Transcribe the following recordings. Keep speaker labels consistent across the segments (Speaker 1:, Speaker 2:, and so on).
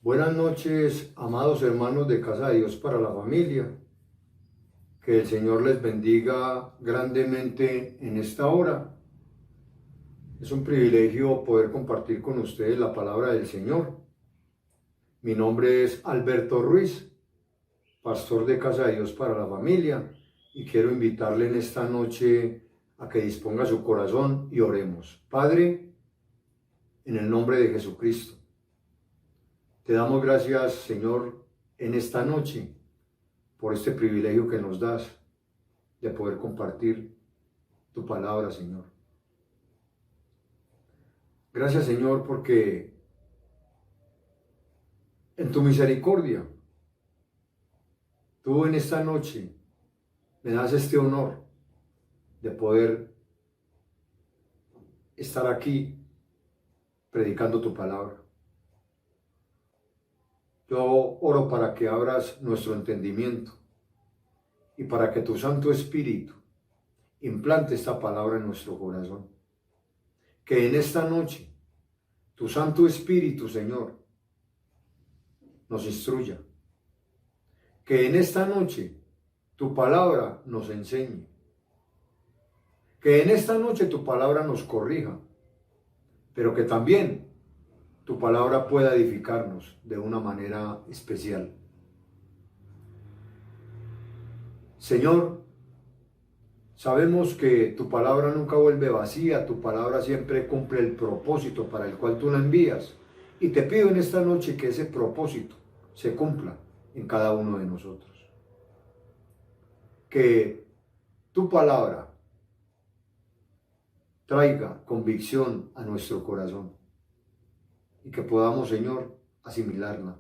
Speaker 1: Buenas noches, amados hermanos de Casa de Dios para la Familia. Que el Señor les bendiga grandemente en esta hora. Es un privilegio poder compartir con ustedes la palabra del Señor. Mi nombre es Alberto Ruiz, pastor de Casa de Dios para la Familia, y quiero invitarle en esta noche a que disponga su corazón y oremos. Padre, en el nombre de Jesucristo, te damos gracias, Señor, en esta noche por este privilegio que nos das de poder compartir tu palabra, Señor. Gracias, Señor, porque en tu misericordia, tú en esta noche me das este honor de poder estar aquí predicando tu palabra. Yo oro para que abras nuestro entendimiento y para que tu Santo Espíritu implante esta palabra en nuestro corazón. Que en esta noche tu Santo Espíritu, Señor, nos instruya. Que en esta noche tu palabra nos enseñe. Que en esta noche tu palabra nos corrija, pero que también tu palabra pueda edificarnos de una manera especial. Señor, sabemos que tu palabra nunca vuelve vacía, tu palabra siempre cumple el propósito para el cual tú la envías. Y te pido en esta noche que ese propósito se cumpla en cada uno de nosotros. Que tu palabra traiga convicción a nuestro corazón y que podamos, Señor, asimilarla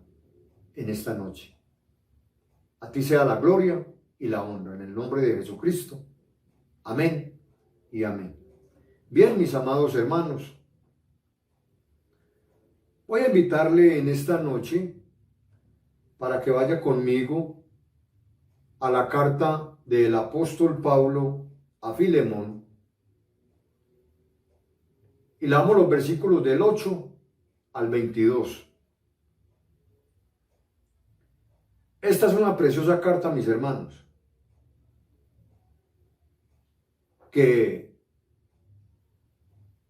Speaker 1: en esta noche. A ti sea la gloria y la honra en el nombre de Jesucristo. Amén y amén. Bien, mis amados hermanos, voy a invitarle en esta noche para que vaya conmigo a la carta del apóstol Pablo a Filemón y leamos los versículos del 8 al 22. Esta es una preciosa carta, mis hermanos, que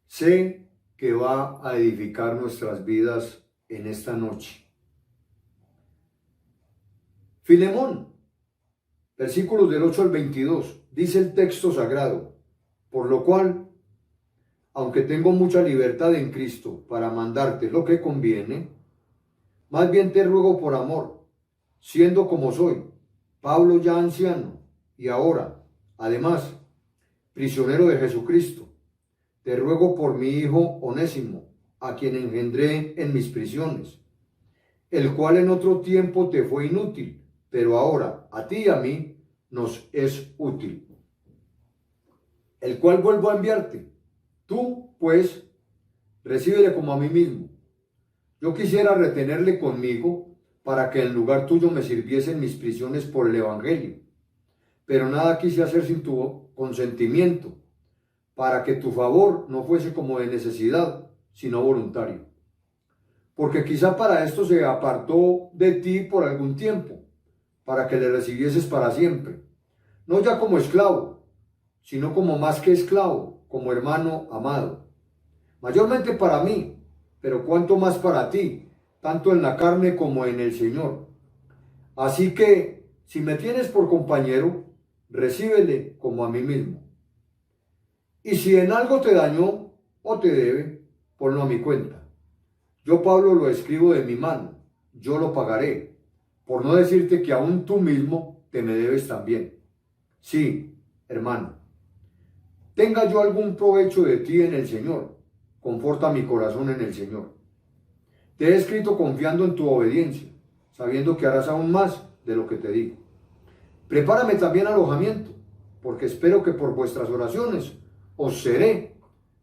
Speaker 1: sé que va a edificar nuestras vidas en esta noche. Filemón, versículos del 8 al 22, dice el texto sagrado: por lo cual, aunque tengo mucha libertad en Cristo para mandarte lo que conviene, más bien te ruego por amor, siendo como soy, Pablo ya anciano, y ahora, además, prisionero de Jesucristo, te ruego por mi hijo Onésimo, a quien engendré en mis prisiones, el cual en otro tiempo te fue inútil, pero ahora a ti y a mí nos es útil, el cual vuelvo a enviarte. Tú, pues, recíbele como a mí mismo. Yo quisiera retenerle conmigo para que en lugar tuyo me sirviese en mis prisiones por el Evangelio, pero nada quise hacer sin tu consentimiento, para que tu favor no fuese como de necesidad, sino voluntario. Porque quizá para esto se apartó de ti por algún tiempo, para que le recibieses para siempre, no ya como esclavo, sino como más que esclavo, como hermano amado. Mayormente para mí, pero cuanto más para ti, tanto en la carne como en el Señor. Así que, si me tienes por compañero, recíbele como a mí mismo. Y si en algo te dañó o te debe, ponlo a mi cuenta. Yo, Pablo, lo escribo de mi mano, yo lo pagaré, por no decirte que aún tú mismo te me debes también. Sí, hermano, tenga yo algún provecho de ti en el Señor, conforta mi corazón en el Señor. Te he escrito confiando en tu obediencia, sabiendo que harás aún más de lo que te digo. Prepárame también alojamiento, porque espero que por vuestras oraciones os seré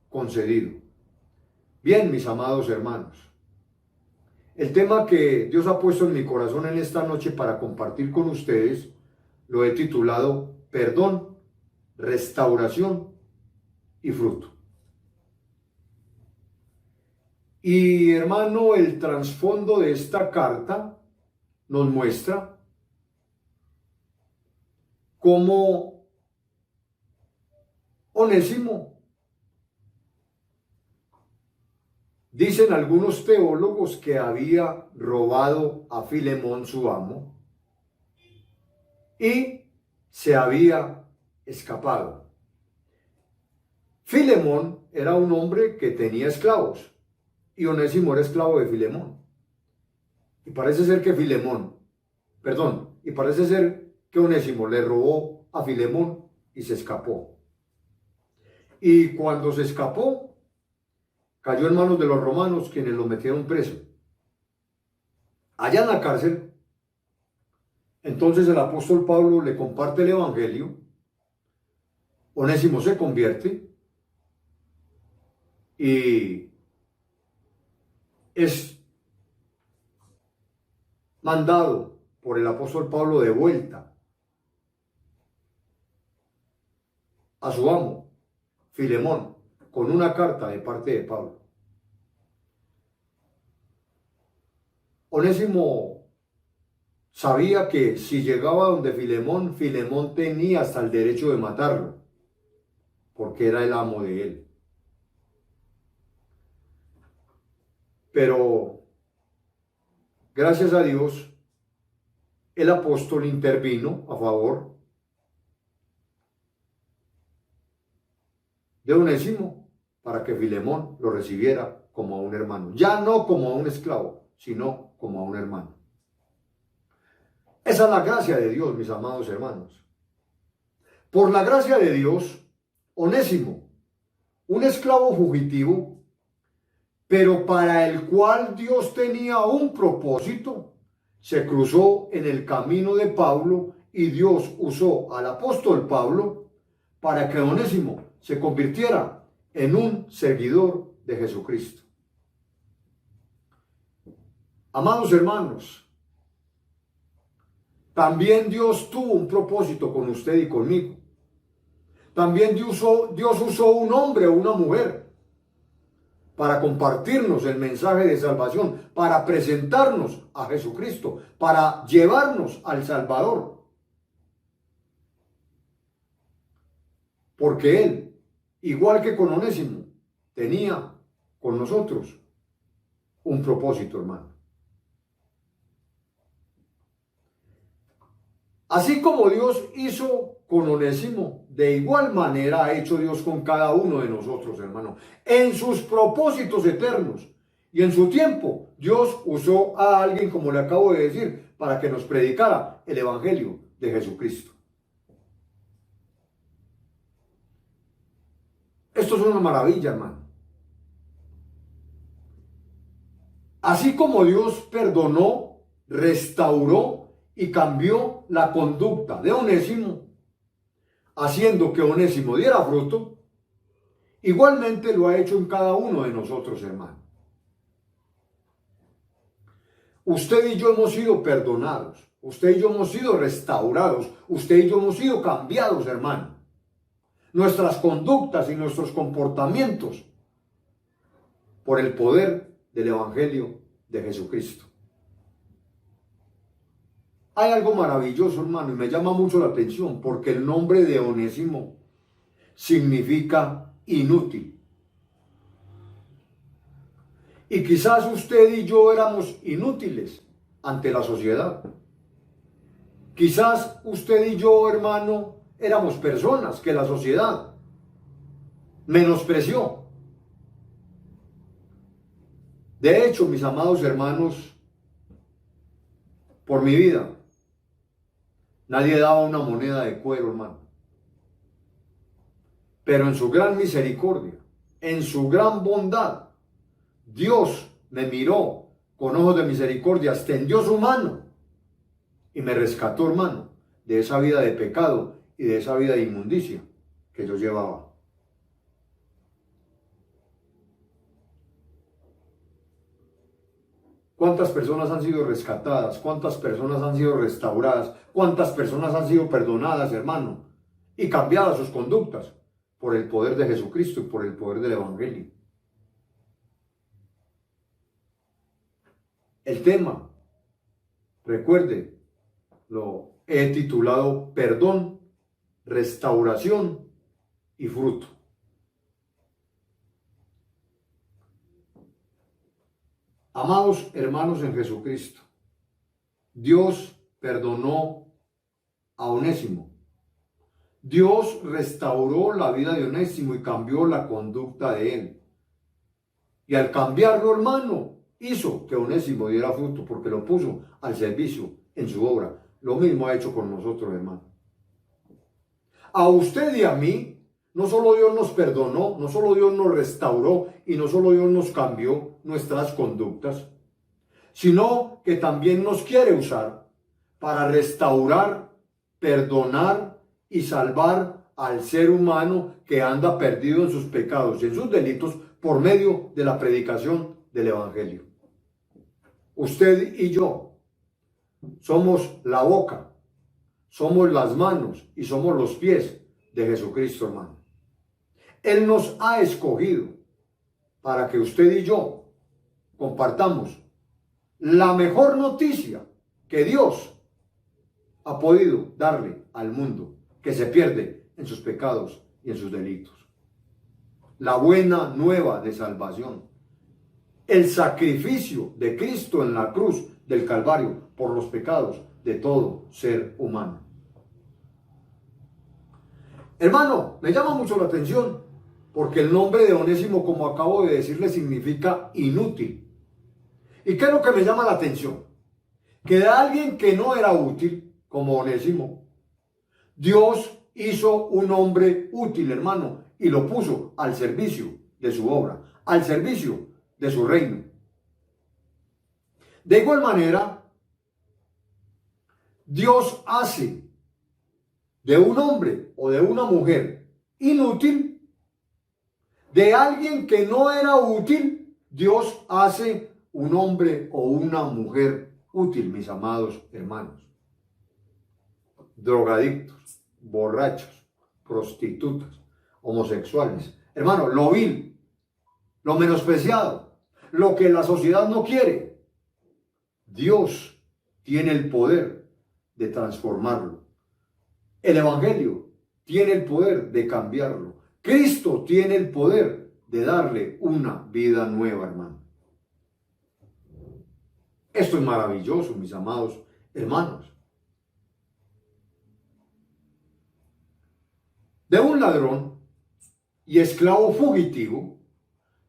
Speaker 1: concedido. Bien, mis amados hermanos, el tema que Dios ha puesto en mi corazón en esta noche para compartir con ustedes lo he titulado Perdón, Restauración y Fruto. Y hermano, el trasfondo de esta carta nos muestra cómo Onésimo, dicen algunos teólogos que había robado a Filemón su amo y se había escapado. Filemón era un hombre que tenía esclavos y Onésimo era esclavo de Filemón. Y parece ser que Onésimo le robó a Filemón y se escapó. Y cuando se escapó, cayó en manos de los romanos, quienes lo metieron preso. Allá en la cárcel, entonces el apóstol Pablo le comparte el evangelio, Onésimo se convierte y es mandado por el apóstol Pablo de vuelta a su amo, Filemón, con una carta de parte de Pablo. Onésimo sabía que si llegaba donde Filemón, Filemón tenía hasta el derecho de matarlo, porque era el amo de él. Pero, gracias a Dios, el apóstol intervino a favor de Onésimo para que Filemón lo recibiera como a un hermano. Ya no como a un esclavo, sino como a un hermano. Esa es la gracia de Dios, mis amados hermanos. Por la gracia de Dios, Onésimo, un esclavo fugitivo, pero para el cual Dios tenía un propósito, se cruzó en el camino de Pablo y Dios usó al apóstol Pablo para que Onésimo se convirtiera en un seguidor de Jesucristo. Amados hermanos, también Dios tuvo un propósito con usted y conmigo. También Dios usó un hombre o una mujer para compartirnos el mensaje de salvación, para presentarnos a Jesucristo, para llevarnos al Salvador. Porque Él, igual que con Onésimo, tenía con nosotros un propósito, hermano. Así como Dios hizo con Onésimo, de igual manera ha hecho Dios con cada uno de nosotros, hermano. En sus propósitos eternos y en su tiempo, Dios usó a alguien, como le acabo de decir, para que nos predicara el evangelio de Jesucristo. Esto es una maravilla, hermano. Así como Dios perdonó, restauró y cambió la conducta de Onésimo, haciendo que Onésimo diera fruto, igualmente lo ha hecho en cada uno de nosotros, hermano. Usted y yo hemos sido perdonados, usted y yo hemos sido restaurados, usted y yo hemos sido cambiados, hermano. Nuestras conductas y nuestros comportamientos por el poder del evangelio de Jesucristo. Hay algo maravilloso, hermano, y me llama mucho la atención, porque el nombre de Onésimo significa inútil. Y quizás usted y yo éramos inútiles ante la sociedad. Quizás usted y yo, hermano, éramos personas que la sociedad menospreció. De hecho, mis amados hermanos, por mi vida, nadie daba una moneda de cuero, hermano. Pero en su gran misericordia, en su gran bondad, Dios me miró con ojos de misericordia, extendió su mano y me rescató, hermano, de esa vida de pecado y de esa vida de inmundicia que yo llevaba. ¿Cuántas personas han sido rescatadas? ¿Cuántas personas han sido restauradas? ¿Cuántas personas han sido perdonadas, hermano? Y cambiadas sus conductas por el poder de Jesucristo y por el poder del evangelio. El tema, recuerde, lo he titulado Perdón, Restauración y Fruto. Amados hermanos en Jesucristo, Dios perdonó a Onésimo. Dios restauró la vida de Onésimo y cambió la conducta de él. Y al cambiarlo, hermano, hizo que Onésimo diera fruto porque lo puso al servicio en su obra. Lo mismo ha hecho con nosotros, hermano. A usted y a mí, no solo Dios nos perdonó, no solo Dios nos restauró y no solo Dios nos cambió nuestras conductas, sino que también nos quiere usar para restaurar, perdonar y salvar al ser humano que anda perdido en sus pecados y en sus delitos por medio de la predicación del Evangelio. Usted y yo somos la boca, somos las manos y somos los pies de Jesucristo, hermano. Él nos ha escogido para que usted y yo compartamos la mejor noticia que Dios ha podido darle al mundo, que se pierde en sus pecados y en sus delitos. La buena nueva de salvación. El sacrificio de Cristo en la cruz del Calvario por los pecados de todo ser humano. Hermano, me llama mucho la atención porque el nombre de Onésimo, como acabo de decirle, significa inútil. ¿Y qué es lo que me llama la atención? Que de alguien que no era útil, como Onésimo, Dios hizo un hombre útil, hermano, y lo puso al servicio de su obra, al servicio de su reino. De igual manera, Dios hace de un hombre o de una mujer inútil, de alguien que no era útil, Dios hace un hombre o una mujer útil, mis amados hermanos. Drogadictos, borrachos, prostitutas, homosexuales. Hermano, lo vil, lo menospreciado, lo que la sociedad no quiere. Dios tiene el poder de transformarlo. El Evangelio tiene el poder de cambiarlo. Cristo tiene el poder de darle una vida nueva, hermano. Esto es maravilloso, mis amados hermanos. De un ladrón y esclavo fugitivo,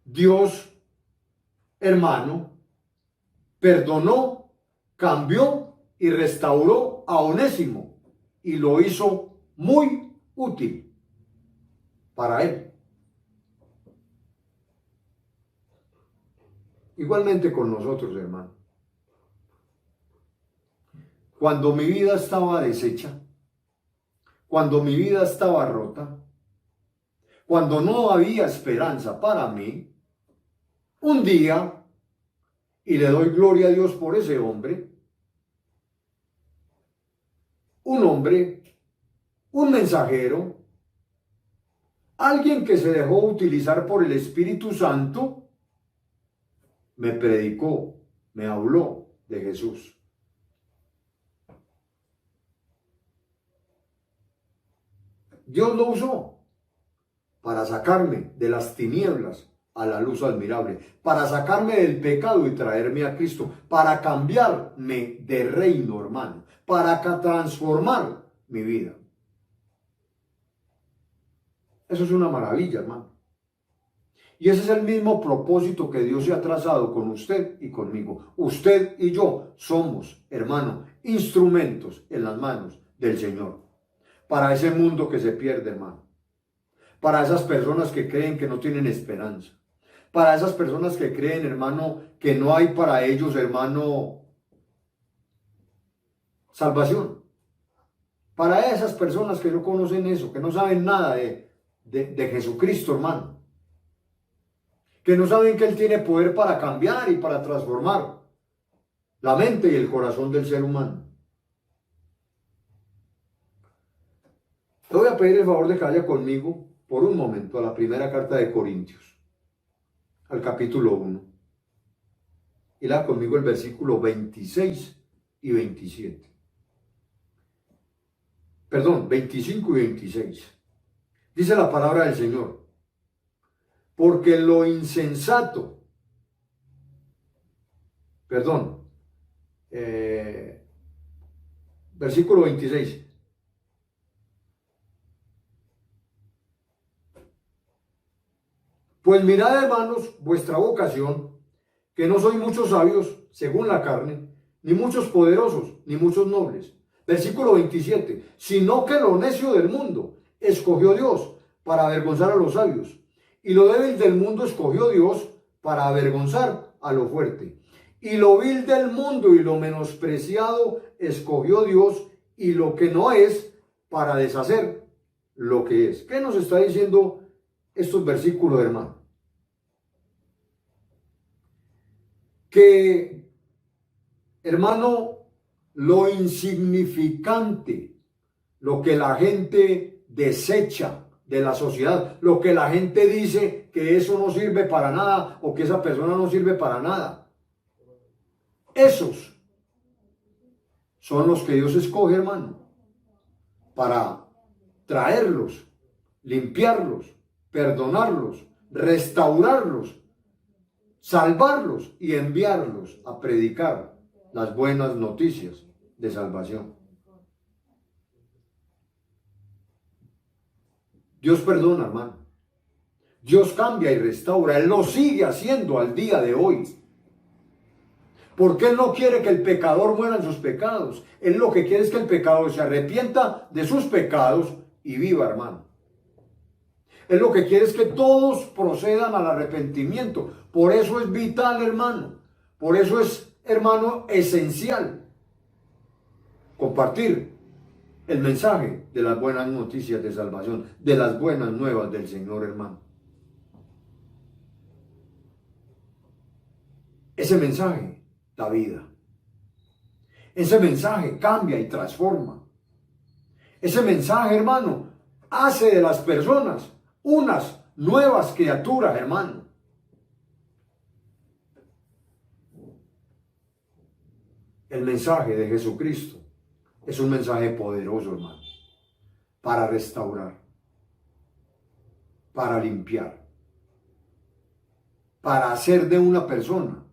Speaker 1: Dios, hermano, perdonó, cambió y restauró a Onésimo y lo hizo muy útil para él. Igualmente con nosotros, hermano. Cuando mi vida estaba deshecha, cuando mi vida estaba rota, cuando no había esperanza para mí, un día, y le doy gloria a Dios por ese hombre, un mensajero, alguien que se dejó utilizar por el Espíritu Santo, me predicó, me habló de Jesús. Dios lo usó para sacarme de las tinieblas a la luz admirable, para sacarme del pecado y traerme a Cristo, para cambiarme de reino, hermano, para transformar mi vida. Eso es una maravilla, hermano. Y ese es el mismo propósito que Dios se ha trazado con usted y conmigo. Usted y yo somos, hermano, instrumentos en las manos del Señor. Para ese mundo que se pierde, hermano. Para esas personas que creen que no tienen esperanza. Para esas personas que creen, hermano, que no hay para ellos, hermano, salvación. Para esas personas que no conocen eso, que no saben nada de Jesucristo, hermano. Que no saben que Él tiene poder para cambiar y para transformar la mente y el corazón del ser humano. Te voy a pedir el favor de que vaya conmigo por un momento a la primera carta de Corintios, al capítulo 1. y lea conmigo el versículo 26 y 27. Perdón, 25 y 26. Dice la palabra del Señor: porque lo insensato, perdón, versículo 26. Pues mirad, hermanos, vuestra vocación, que no sois muchos sabios según la carne, ni muchos poderosos, ni muchos nobles. Versículo 27. Sino que lo necio del mundo escogió Dios para avergonzar a los sabios, y lo débil del mundo escogió Dios para avergonzar a lo fuerte. Y lo vil del mundo y lo menospreciado escogió Dios, y lo que no es, para deshacer lo que es. ¿Qué nos está diciendo estos versículos, hermano? Que, hermano, lo insignificante, lo que la gente desecha de la sociedad, lo que la gente dice que eso no sirve para nada o que esa persona no sirve para nada, esos son los que Dios escoge, hermano, para traerlos, limpiarlos, perdonarlos, restaurarlos, salvarlos y enviarlos a predicar las buenas noticias de salvación. Dios perdona, hermano. Dios cambia y restaura. Él lo sigue haciendo al día de hoy. Porque Él no quiere que el pecador muera en sus pecados. Él lo que quiere es que el pecador se arrepienta de sus pecados y viva, hermano. Él lo que quiere es que todos procedan al arrepentimiento. Por eso es vital, hermano. Por eso es, hermano, esencial compartir el mensaje de las buenas noticias de salvación, de las buenas nuevas del Señor, hermano. Ese mensaje da vida. Ese mensaje cambia y transforma. Ese mensaje, hermano, hace de las personas unas nuevas criaturas, hermano. El mensaje de Jesucristo es un mensaje poderoso, hermano, para restaurar, para limpiar, para hacer de una persona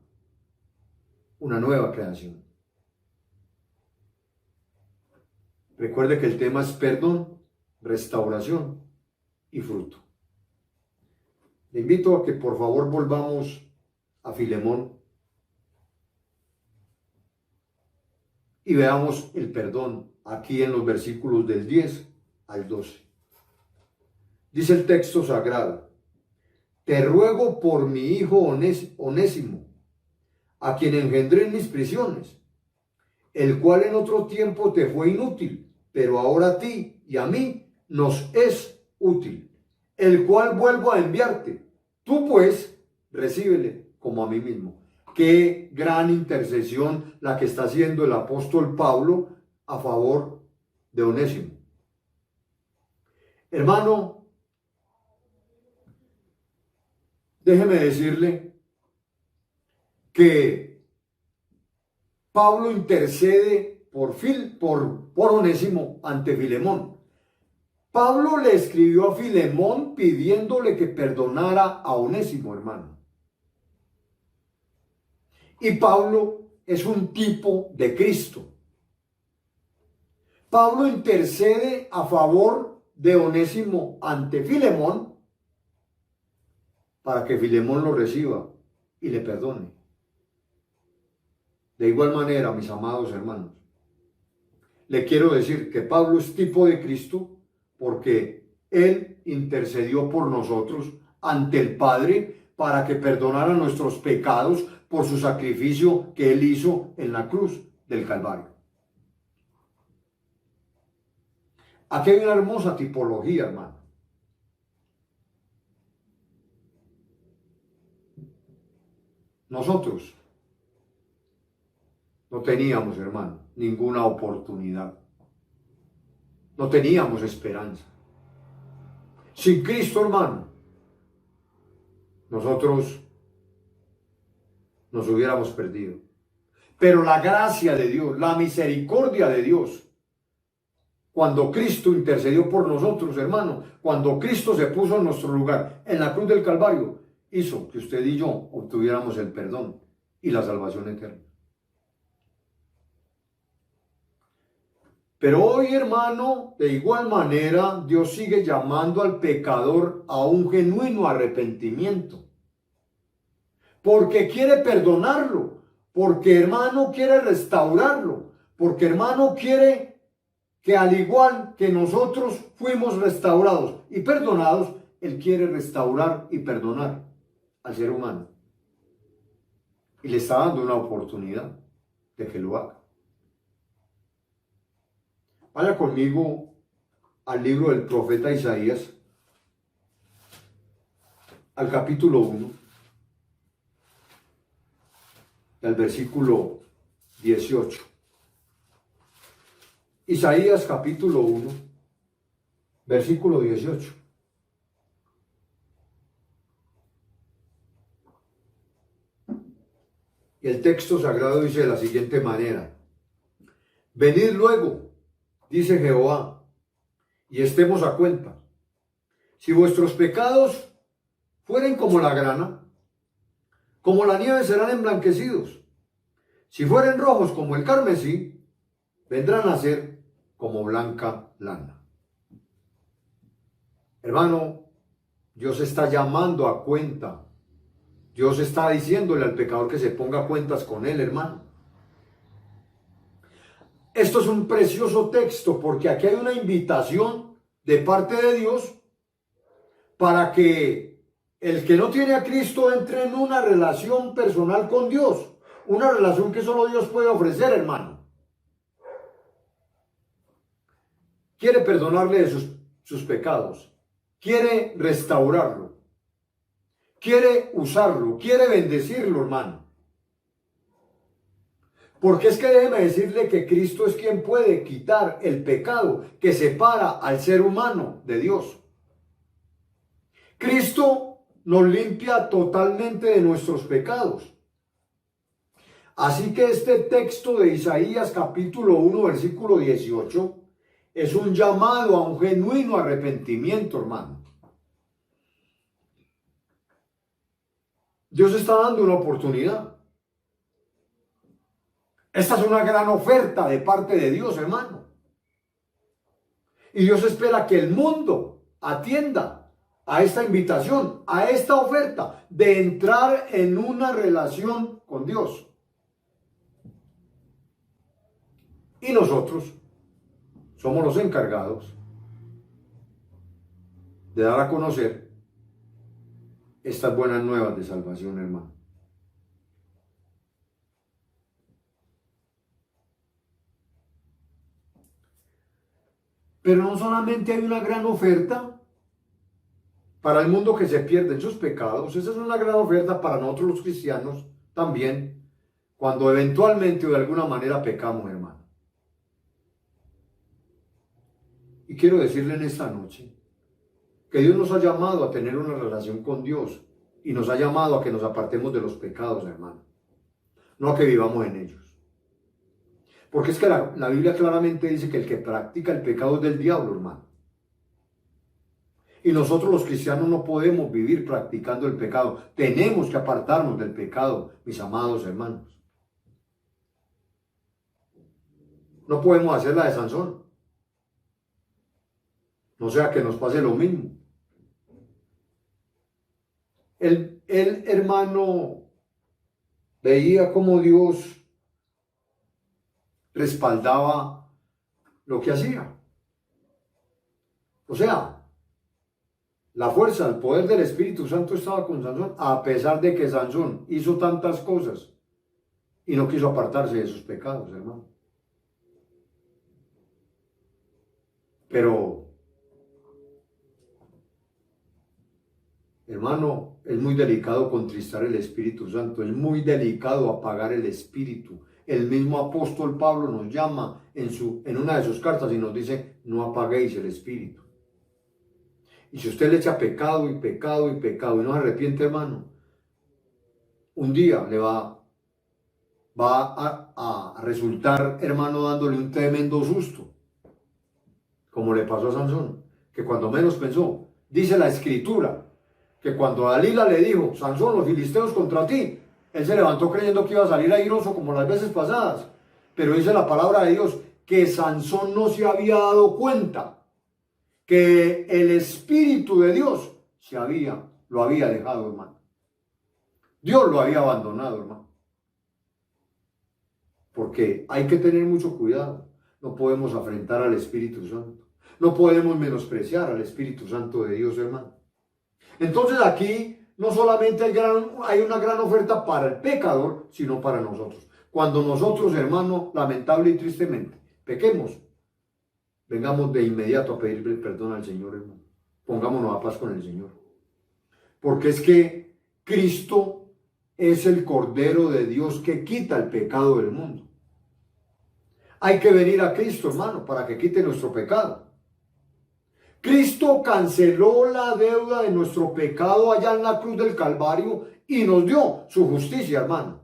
Speaker 1: una nueva creación. Recuerde que el tema es perdón, restauración y fruto. Le invito a que por favor volvamos a Filemón y veamos el perdón aquí en los versículos del 10 al 12. Dice el texto sagrado: te ruego por mi hijo Onésimo, a quien engendré en mis prisiones, el cual en otro tiempo te fue inútil, pero ahora a ti y a mí nos es útil, el cual vuelvo a enviarte. Tú pues, recíbele como a mí mismo. Qué gran intercesión la que está haciendo el apóstol Pablo a favor de Onésimo. Hermano, déjeme decirle que Pablo intercede por Onésimo ante Filemón. Pablo le escribió a Filemón pidiéndole que perdonara a Onésimo, hermano. Y Pablo es un tipo de Cristo. Pablo intercede a favor de Onésimo ante Filemón para que Filemón lo reciba y le perdone. De igual manera, mis amados hermanos, le quiero decir que Pablo es tipo de Cristo porque Él intercedió por nosotros ante el Padre para que perdonara nuestros pecados por su sacrificio que Él hizo en la cruz del Calvario. Aquí hay una hermosa tipología, hermano. Nosotros no teníamos, hermano, ninguna oportunidad. No teníamos esperanza. Sin Cristo, hermano, nosotros nos hubiéramos perdido. Pero la gracia de Dios, la misericordia de Dios, cuando Cristo intercedió por nosotros, hermano, cuando Cristo se puso en nuestro lugar en la cruz del Calvario, hizo que usted y yo obtuviéramos el perdón y la salvación eterna. Pero hoy, hermano, de igual manera, Dios sigue llamando al pecador a un genuino arrepentimiento. Porque quiere perdonarlo, porque hermano quiere restaurarlo, porque hermano quiere que al igual que nosotros fuimos restaurados y perdonados, Él quiere restaurar y perdonar al ser humano. Y le está dando una oportunidad de que lo haga. Vaya conmigo al libro del profeta Isaías, al capítulo 1, al versículo 18. Isaías capítulo 1, versículo 18. Y el texto sagrado dice de la siguiente manera: venid luego, dice Jehová, y estemos a cuenta. Si vuestros pecados fueren como la grana, como la nieve serán emblanquecidos. Si fueren rojos como el carmesí, vendrán a ser como blanca lana. Hermano, Dios está llamando a cuenta. Dios está diciéndole al pecador que se ponga a cuentas con él, hermano. Esto es un precioso texto porque aquí hay una invitación de parte de Dios para que el que no tiene a Cristo entre en una relación personal con Dios. Una relación que solo Dios puede ofrecer, hermano. Quiere perdonarle de sus pecados. Quiere restaurarlo. Quiere usarlo. Quiere bendecirlo, hermano. Porque es que déjeme decirle que Cristo es quien puede quitar el pecado que separa al ser humano de Dios. Cristo nos limpia totalmente de nuestros pecados. Así que este texto de Isaías capítulo 1 versículo 18 es un llamado a un genuino arrepentimiento, hermano. Dios está dando una oportunidad. Esta es una gran oferta de parte de Dios, hermano. Y Dios espera que el mundo atienda a esta invitación, a esta oferta de entrar en una relación con Dios. Y nosotros somos los encargados de dar a conocer estas buenas nuevas de salvación, hermano. Pero no solamente hay una gran oferta para el mundo que se pierde en sus pecados, esa es una gran oferta para nosotros los cristianos también, cuando eventualmente o de alguna manera pecamos, hermano. Y quiero decirle en esta noche que Dios nos ha llamado a tener una relación con Dios y nos ha llamado a que nos apartemos de los pecados, hermano, no a que vivamos en ellos. Porque es que la Biblia claramente dice que el que practica el pecado es del diablo, hermano. Y nosotros los cristianos no podemos vivir practicando el pecado. Tenemos que apartarnos del pecado, mis amados hermanos. No podemos hacer la de Sansón. No sea que nos pase lo mismo. El hermano veía cómo Dios respaldaba lo que hacía. O sea, la fuerza, el poder del Espíritu Santo estaba con Sansón, a pesar de que Sansón hizo tantas cosas y no quiso apartarse de sus pecados, hermano. Pero, hermano, es muy delicado contristar el Espíritu Santo, es muy delicado apagar el Espíritu. El mismo apóstol Pablo nos llama en una de sus cartas y nos dice: no apaguéis el Espíritu. Y si usted le echa pecado y pecado y pecado y no se arrepiente, hermano, un día le va va a resultar, hermano, dándole un tremendo susto, como le pasó a Sansón, que cuando menos pensó, dice la escritura, que cuando Dalila le dijo, Sansón, los filisteos contra ti, él se levantó creyendo que iba a salir airoso como las veces pasadas, pero dice la palabra de Dios, que Sansón no se había dado cuenta que el Espíritu de Dios lo había dejado, hermano. Dios lo había abandonado, hermano. Porque hay que tener mucho cuidado. No podemos afrentar al Espíritu Santo. No podemos menospreciar al Espíritu Santo de Dios, hermano. Entonces aquí no solamente hay una gran oferta para el pecador, sino para nosotros. Cuando nosotros, hermano, lamentable y tristemente, pequemos, vengamos de inmediato a pedirle perdón al Señor, hermano. Pongámonos a paz con el Señor. Porque es que Cristo es el Cordero de Dios que quita el pecado del mundo. Hay que venir a Cristo, hermano, para que quite nuestro pecado. Cristo canceló la deuda de nuestro pecado allá en la cruz del Calvario y nos dio su justicia, hermano.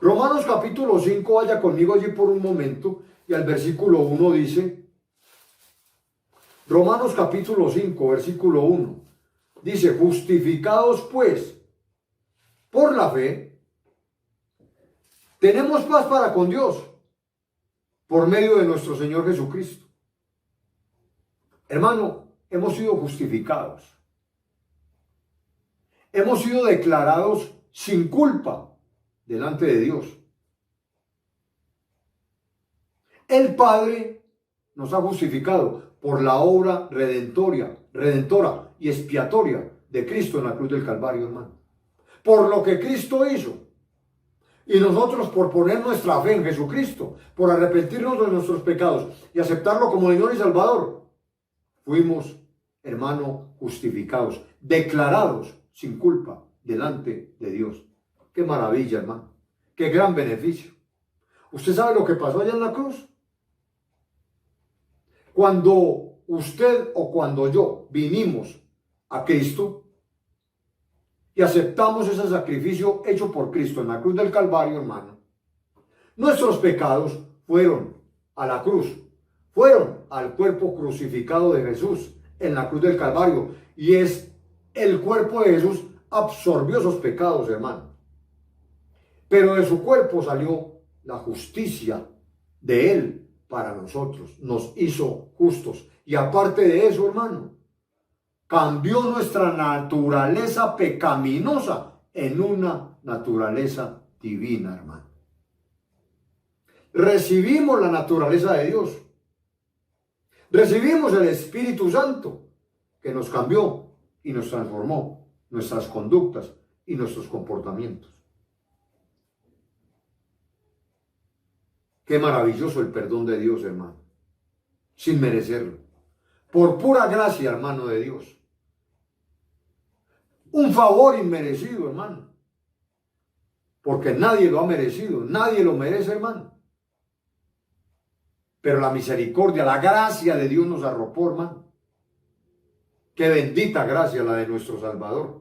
Speaker 1: Romanos capítulo 5, vaya conmigo allí por un momento, y al versículo 1 dice, Romanos capítulo 5, versículo 1, dice, justificados pues por la fe, tenemos paz para con Dios, por medio de nuestro Señor Jesucristo. Hermano, hemos sido justificados. Hemos sido declarados sin culpa delante de Dios. El Padre nos ha justificado por la obra redentora y expiatoria de Cristo en la cruz del Calvario, hermano. Por lo que Cristo hizo. Y nosotros por poner nuestra fe en Jesucristo, por arrepentirnos de nuestros pecados y aceptarlo como Señor y Salvador, fuimos, hermano, justificados, declarados sin culpa delante de Dios. Qué maravilla, hermano. Qué gran beneficio. ¿Usted sabe lo que pasó allá en la cruz? Cuando usted o cuando yo vinimos a Cristo y aceptamos ese sacrificio hecho por Cristo en la cruz del Calvario, hermano, nuestros pecados fueron a la cruz, fueron al cuerpo crucificado de Jesús en la cruz del Calvario, y es el cuerpo de Jesús absorbió esos pecados, hermano. Pero de su cuerpo salió la justicia de Él para nosotros, nos hizo justos. Y aparte de eso, hermano, cambió nuestra naturaleza pecaminosa en una naturaleza divina, hermano. Recibimos la naturaleza de Dios. Recibimos el Espíritu Santo que nos cambió y nos transformó nuestras conductas y nuestros comportamientos. Qué maravilloso el perdón de Dios, hermano, sin merecerlo, por pura gracia, hermano, de Dios. Un favor inmerecido, hermano, porque nadie lo ha merecido, nadie lo merece, hermano. Pero la misericordia, la gracia de Dios nos arropó, hermano. Qué bendita gracia la de nuestro Salvador.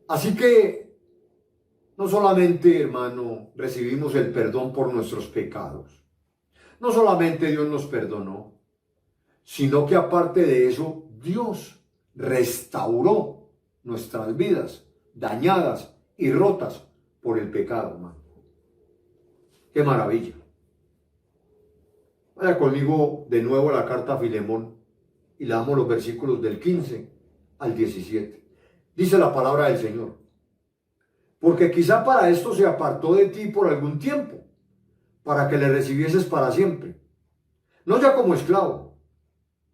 Speaker 1: Así que no solamente, hermano, recibimos el perdón por nuestros pecados. No solamente Dios nos perdonó, sino que aparte de eso, Dios restauró nuestras vidas dañadas y rotas por el pecado, hermano. ¡Qué maravilla! Vaya conmigo de nuevo a la carta a Filemón y leamos los versículos del 15 al 17. Dice la palabra del Señor: porque quizá para esto se apartó de ti por algún tiempo, para que le recibieses para siempre, no ya como esclavo,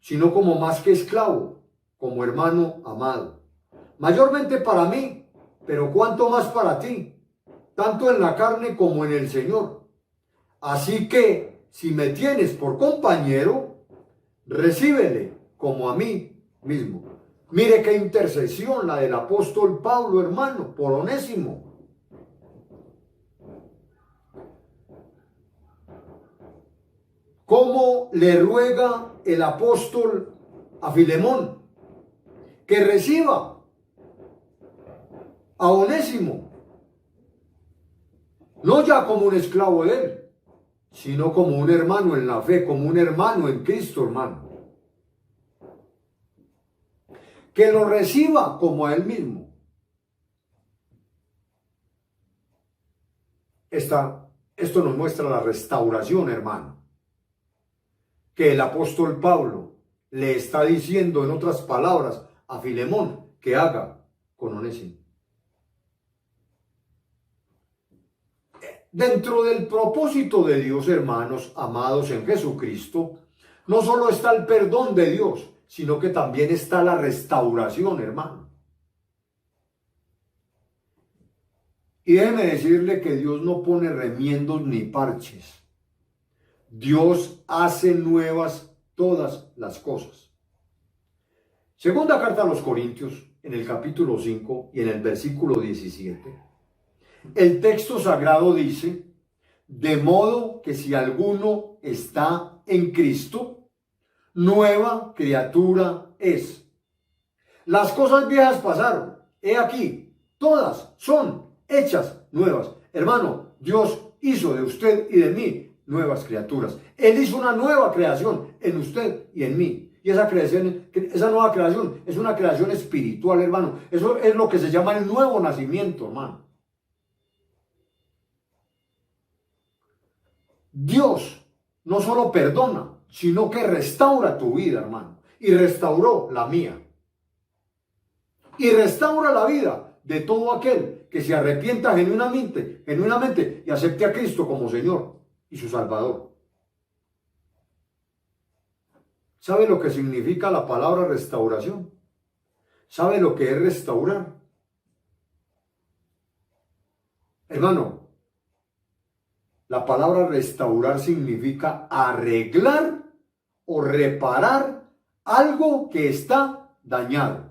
Speaker 1: sino como más que esclavo, como hermano amado, mayormente para mí, pero cuanto más para ti, tanto en la carne como en el Señor. Así que, si me tienes por compañero, recíbele como a mí mismo. Mire qué intercesión la del apóstol Pablo, hermano, por Onésimo. ¿Cómo le ruega el apóstol a Filemón que reciba a Onésimo, no ya como un esclavo de él, sino como un hermano en la fe, como un hermano en Cristo, hermano. Que lo reciba como a él mismo. Esto nos muestra la restauración, hermano, que el apóstol Pablo le está diciendo, en otras palabras, a Filemón que haga con Onésimo. Dentro del propósito de Dios, hermanos amados en Jesucristo, no solo está el perdón de Dios, sino que también está la restauración, hermano. Y déjeme decirle que Dios no pone remiendos ni parches. Dios hace nuevas todas las cosas. Segunda carta a los Corintios, en el capítulo 5 y en el versículo 17, el texto sagrado dice: de modo que si alguno está en Cristo, nueva criatura es. Las cosas viejas pasaron, he aquí, todas son hechas nuevas. Hermano, Dios hizo de usted y de mí nuevas criaturas. Él hizo una nueva creación en usted y en mí. Y esa nueva creación es una creación espiritual, hermano. Eso es lo que se llama el nuevo nacimiento, hermano. Dios no solo perdona, sino que restaura tu vida, hermano. Y restauró la mía. Y restaura la vida de todo aquel que se arrepienta genuinamente y acepte a Cristo como Señor y su Salvador. ¿Sabe lo que significa la palabra restauración? ¿Sabe lo que es restaurar? Hermano, la palabra restaurar significa arreglar o reparar algo que está dañado.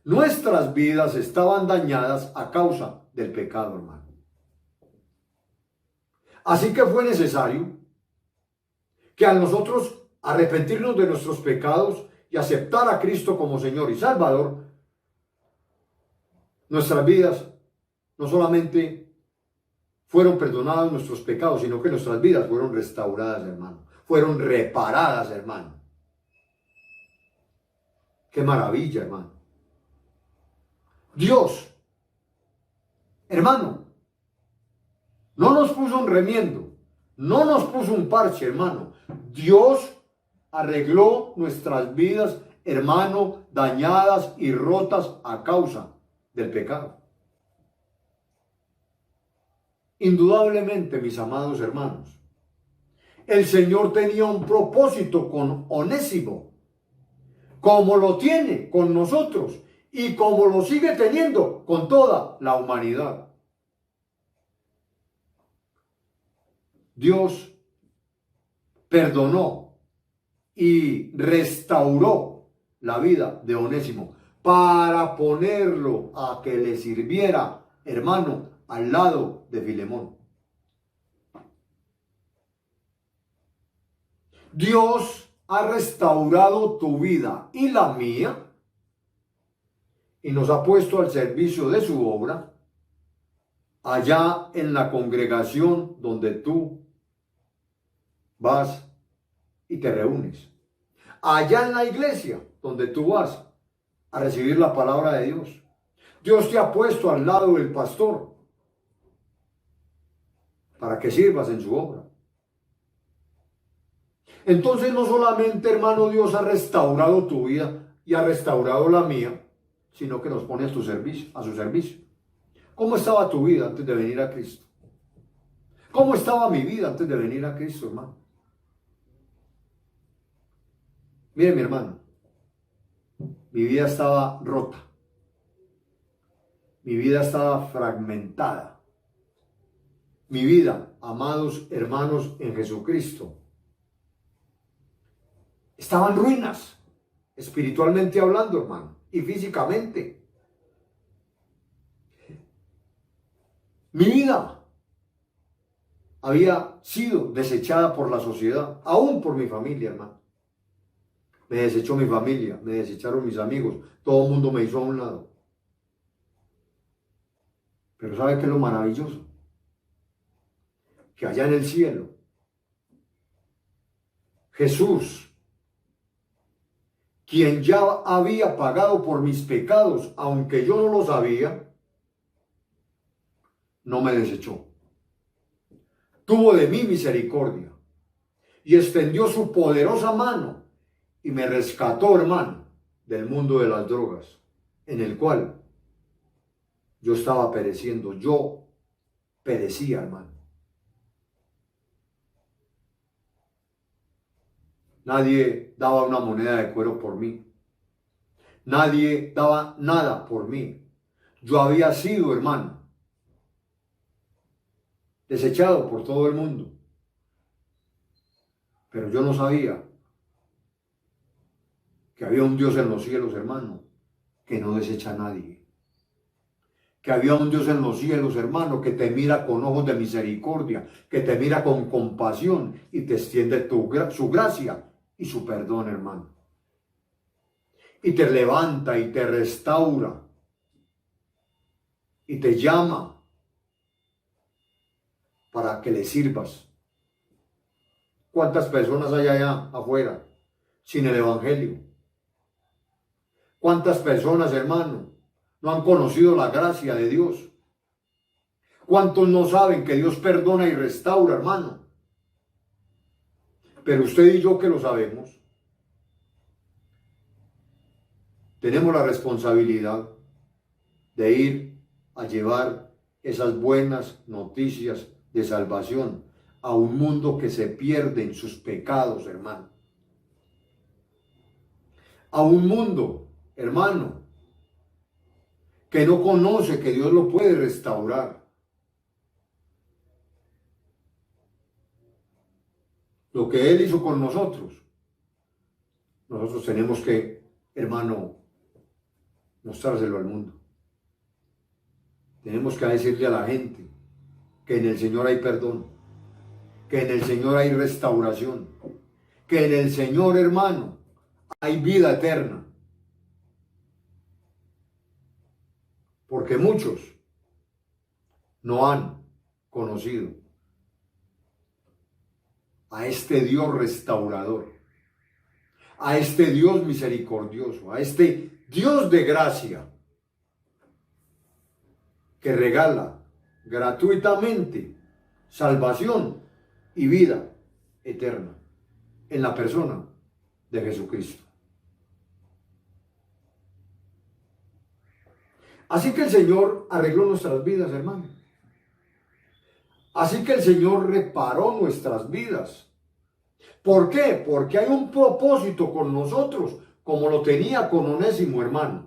Speaker 1: Nuestras vidas estaban dañadas a causa del pecado, hermano. Así que fue necesario que a nosotros arrepentirnos de nuestros pecados y aceptar a Cristo como Señor y Salvador, nuestras vidas no solamente fueron perdonados nuestros pecados, sino que nuestras vidas fueron restauradas, hermano. Fueron reparadas, hermano. ¡Qué maravilla, hermano! Dios, hermano, no nos puso un remiendo, no nos puso un parche, hermano. Dios arregló nuestras vidas, hermano, dañadas y rotas a causa del pecado. Indudablemente, mis amados hermanos, el Señor tenía un propósito con Onésimo, como lo tiene con nosotros y como lo sigue teniendo con toda la humanidad. Dios perdonó y restauró la vida de Onésimo para ponerlo a que le sirviera, hermano, al lado de Filemón. Dios ha restaurado tu vida y la mía y nos ha puesto al servicio de su obra allá en la congregación donde tú vas y te reúnes. Allá en la iglesia donde tú vas a recibir la palabra de Dios. Dios te ha puesto al lado del pastor para que sirvas en su obra. Entonces no solamente, hermano, Dios ha restaurado tu vida y ha restaurado la mía, sino que nos pone a su servicio. ¿Cómo estaba tu vida antes de venir a Cristo? ¿Cómo estaba mi vida antes de venir a Cristo, hermano? Mire, mi hermano, mi vida estaba rota. Mi vida estaba fragmentada. Mi vida, amados hermanos en Jesucristo, estaba en ruinas, espiritualmente hablando, hermano, y físicamente. Mi vida había sido desechada por la sociedad, aún por mi familia, hermano. Me desechó mi familia, me desecharon mis amigos, todo el mundo me hizo a un lado. Pero ¿sabe qué es lo maravilloso? Que allá en el cielo, Jesús, quien ya había pagado por mis pecados, aunque yo no lo sabía, no me desechó. Tuvo de mí misericordia y extendió su poderosa mano y me rescató, hermano, del mundo de las drogas, en el cual yo estaba pereciendo. Yo perecía, hermano. Nadie daba una moneda de cuero por mí. Nadie daba nada por mí. Yo había sido, hermano, desechado por todo el mundo. Pero yo no sabía que había un Dios en los cielos, hermano, que no desecha a nadie. Que había un Dios en los cielos, hermano, que te mira con ojos de misericordia, que te mira con compasión y te extiende su gracia y su perdón, hermano. Y te levanta y te restaura y te llama para que le sirvas. ¿Cuántas personas hay allá afuera sin el evangelio? ¿Cuántas personas, hermano, no han conocido la gracia de Dios? ¿Cuántos no saben que Dios perdona y restaura, hermano? Pero usted y yo que lo sabemos, tenemos la responsabilidad de ir a llevar esas buenas noticias de salvación a un mundo que se pierde en sus pecados, hermano. A un mundo, hermano, que no conoce que Dios lo puede restaurar. Lo que Él hizo con nosotros tenemos que, hermano, mostrárselo al mundo. Tenemos que decirle a la gente que en el Señor hay perdón, que en el Señor hay restauración, que en el Señor, hermano, hay vida eterna. Porque muchos no han conocido a este Dios restaurador, a este Dios misericordioso, a este Dios de gracia que regala gratuitamente salvación y vida eterna en la persona de Jesucristo. Así que el Señor arregló nuestras vidas, hermano. Así que el Señor reparó nuestras vidas. ¿Por qué? Porque hay un propósito con nosotros, como lo tenía con Onésimo, hermano.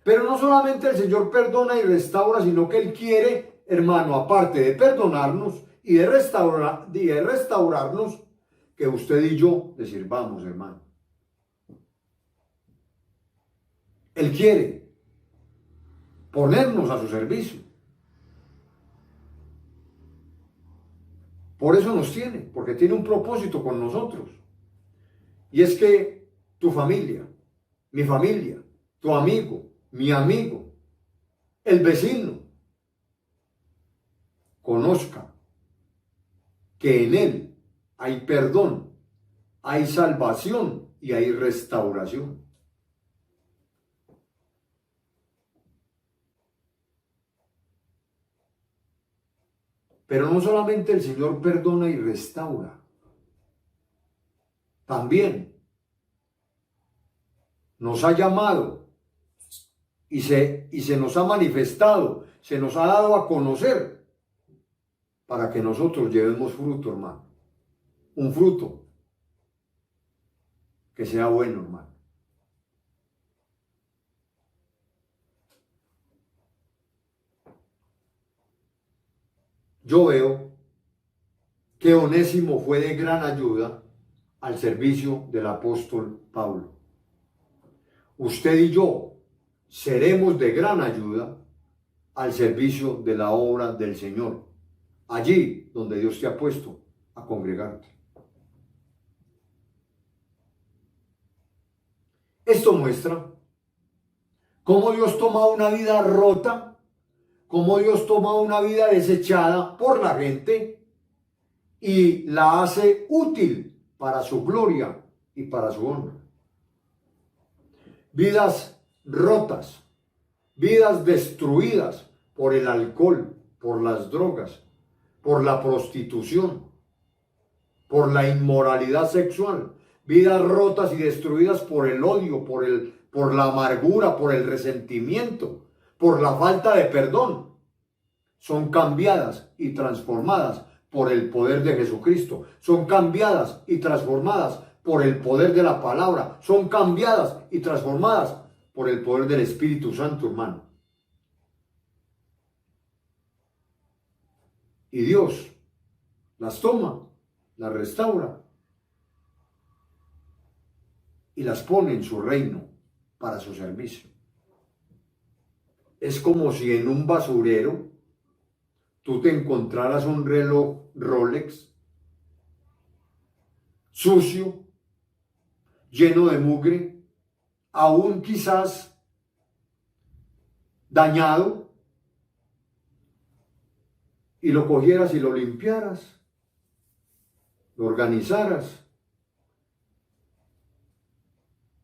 Speaker 1: Pero no solamente el Señor perdona y restaura, sino que Él quiere, hermano, aparte de perdonarnos y de restaurarnos, que usted y yo le sirvamos, hermano. Él quiere ponernos a su servicio. Por eso nos tiene, porque tiene un propósito con nosotros. Y es que tu familia, mi familia, tu amigo, mi amigo, el vecino, conozca que en Él hay perdón, hay salvación y hay restauración. Pero no solamente el Señor perdona y restaura, también nos ha llamado y se nos ha manifestado, se nos ha dado a conocer para que nosotros llevemos fruto, hermano. Un fruto que sea bueno, hermano. Yo veo que Onésimo fue de gran ayuda al servicio del apóstol Pablo. Usted y yo seremos de gran ayuda al servicio de la obra del Señor, allí donde Dios te ha puesto a congregarte. Esto muestra cómo Dios toma una vida rota cómo Dios toma una vida desechada por la gente y la hace útil para su gloria y para su honra. Vidas rotas, vidas destruidas por el alcohol, por las drogas, por la prostitución, por la inmoralidad sexual, vidas rotas y destruidas por el odio, por la amargura, por el resentimiento, por la falta de perdón, son cambiadas y transformadas por el poder de Jesucristo, son cambiadas y transformadas por el poder de la palabra, son cambiadas y transformadas por el poder del Espíritu Santo, hermano. Y Dios las toma, las restaura y las pone en su reino para su servicio. Es como si en un basurero tú te encontraras un reloj Rolex sucio, lleno de mugre, aún quizás dañado, y lo cogieras y lo limpiaras, lo organizaras,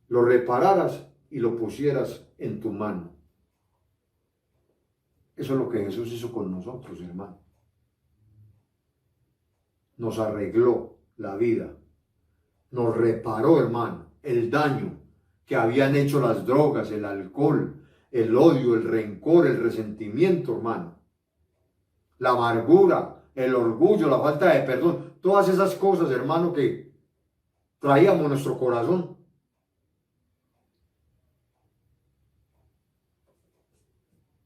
Speaker 1: lo repararas y lo pusieras en tu mano. Eso es lo que Jesús hizo con nosotros, hermano. Nos arregló la vida, nos reparó, hermano, el daño que habían hecho las drogas, el alcohol, el odio, el rencor, el resentimiento, hermano. La amargura, el orgullo, la falta de perdón, todas esas cosas, hermano, que traíamos en nuestro corazón.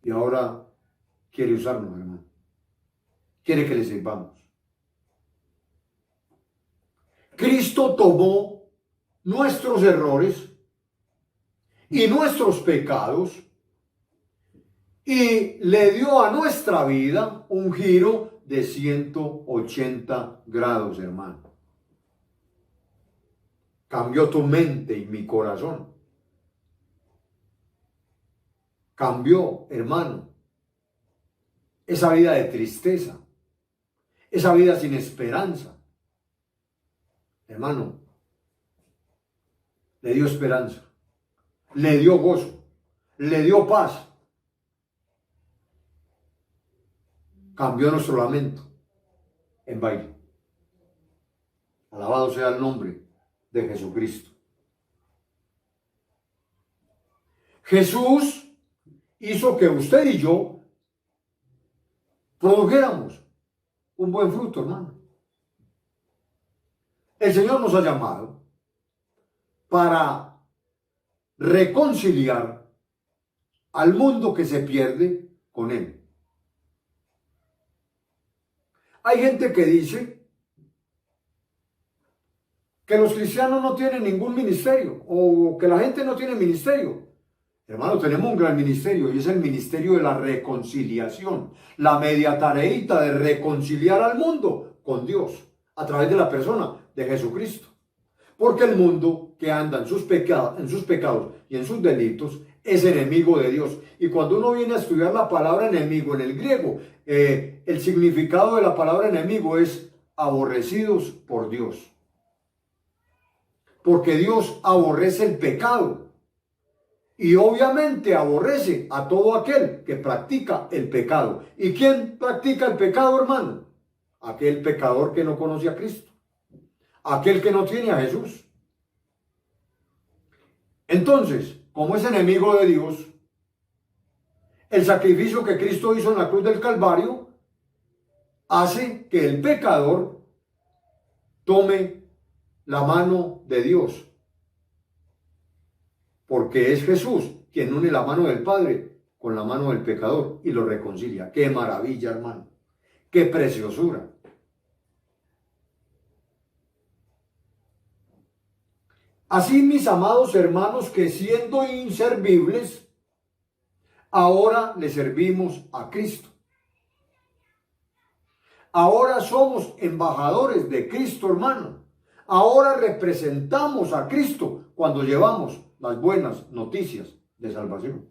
Speaker 1: Y ahora quiere usarnos, hermano. Quiere que le sirvamos. Cristo tomó nuestros errores y nuestros pecados y le dio a nuestra vida un giro de 180 grados, hermano. Cambió tu mente y mi corazón. Cambió, hermano, esa vida de tristeza, esa vida sin esperanza. Hermano, le dio esperanza, le dio gozo, le dio paz. Cambió nuestro lamento en baile. Alabado sea el nombre de Jesucristo. Jesús hizo que usted y yo produjéramos un buen fruto, hermano. El Señor nos ha llamado para reconciliar al mundo que se pierde con Él. Hay gente que dice que los cristianos no tienen ningún ministerio o que la gente no tiene ministerio. Hermano, tenemos un gran ministerio y es el ministerio de la reconciliación, la media tareita de reconciliar al mundo con Dios a través de la persona de Jesucristo. Porque el mundo que anda en sus pecados y en sus delitos es enemigo de Dios. Y cuando uno viene a estudiar la palabra enemigo en el griego, el significado de la palabra enemigo es aborrecidos por Dios. Porque Dios aborrece el pecado. Y obviamente aborrece a todo aquel que practica el pecado. ¿Y quién practica el pecado, hermano? Aquel pecador que no conoce a Cristo. Aquel que no tiene a Jesús. Entonces, como es enemigo de Dios, el sacrificio que Cristo hizo en la cruz del Calvario hace que el pecador tome la mano de Dios. Porque es Jesús quien une la mano del Padre con la mano del pecador y lo reconcilia. ¡Qué maravilla, hermano! ¡Qué preciosura! Así, mis amados hermanos, que siendo inservibles, ahora le servimos a Cristo. Ahora somos embajadores de Cristo, hermano. Ahora representamos a Cristo cuando llevamos las buenas noticias de salvación.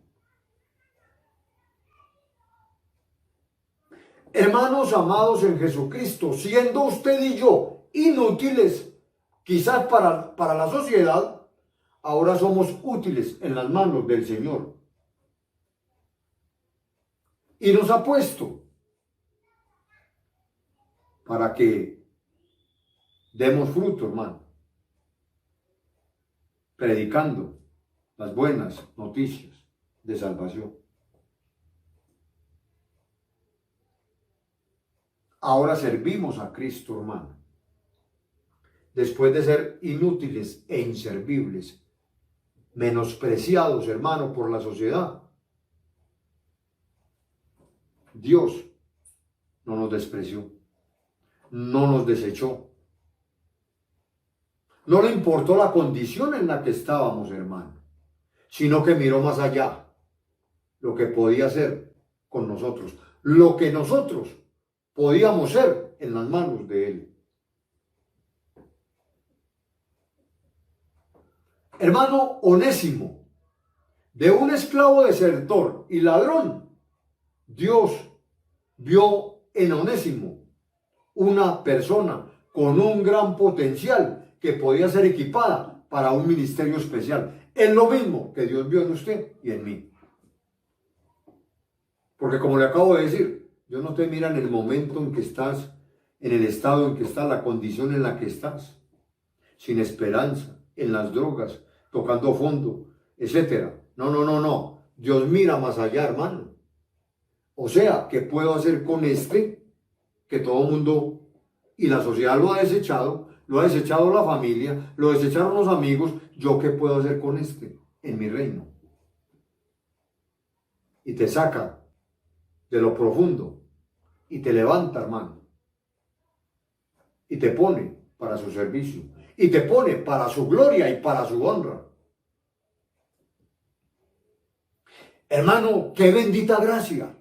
Speaker 1: Hermanos amados en Jesucristo, siendo usted y yo inútiles, quizás para la sociedad, ahora somos útiles en las manos del Señor. Y nos ha puesto para que demos fruto, hermano, predicando las buenas noticias de salvación. Ahora servimos a Cristo, hermano. Después de ser inútiles e inservibles, menospreciados, hermano, por la sociedad, Dios no nos despreció, no nos desechó. No le importó la condición en la que estábamos, hermano, sino que miró más allá lo que podía hacer con nosotros, lo que nosotros podíamos ser en las manos de Él. Hermano Onésimo, de un esclavo desertor y ladrón, Dios vio en Onésimo una persona con un gran potencial que podía ser equipada para un ministerio especial. Es lo mismo que Dios vio en usted y en mí. Porque como le acabo de decir, Dios no te mira en el momento en que estás, en el estado en que estás, la condición en la que estás, sin esperanza, en las drogas, tocando fondo, etc. No. Dios mira más allá, hermano. O sea, ¿qué puedo hacer con este que todo el mundo y la sociedad lo ha desechado la familia, lo desecharon los amigos? ¿Yo qué puedo hacer con este en mi reino? Y te saca de lo profundo y te levanta, hermano, y te pone para su servicio, y te pone para su gloria y para su honra. Hermano, qué bendita gracia,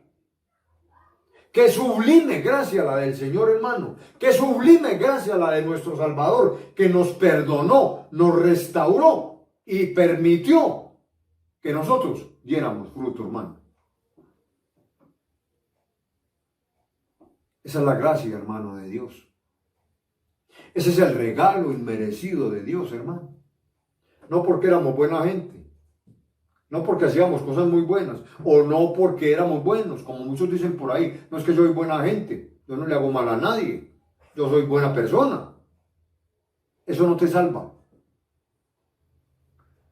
Speaker 1: qué sublime gracia la del Señor, hermano, qué sublime gracia la de nuestro Salvador, que nos perdonó, nos restauró y permitió que nosotros diéramos fruto, hermano. Esa es la gracia, hermano, de Dios. Ese es el regalo inmerecido de Dios, hermano. No porque éramos buena gente, no porque hacíamos cosas muy buenas, o no porque éramos buenos, como muchos dicen por ahí. No es que yo soy buena gente, yo no le hago mal a nadie, yo soy buena persona. Eso no te salva.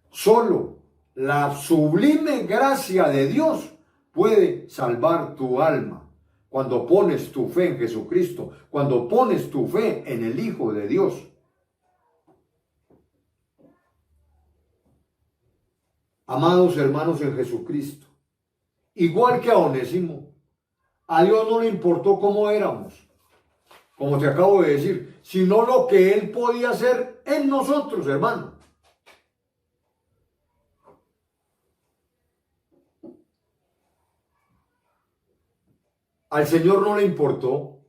Speaker 1: Solo la sublime gracia de Dios puede salvar tu alma. Cuando pones tu fe en Jesucristo, cuando pones tu fe en el Hijo de Dios. Amados hermanos en Jesucristo, igual que a Onésimo, a Dios no le importó cómo éramos, como te acabo de decir, sino lo que Él podía hacer en nosotros, hermano. Al Señor no le importó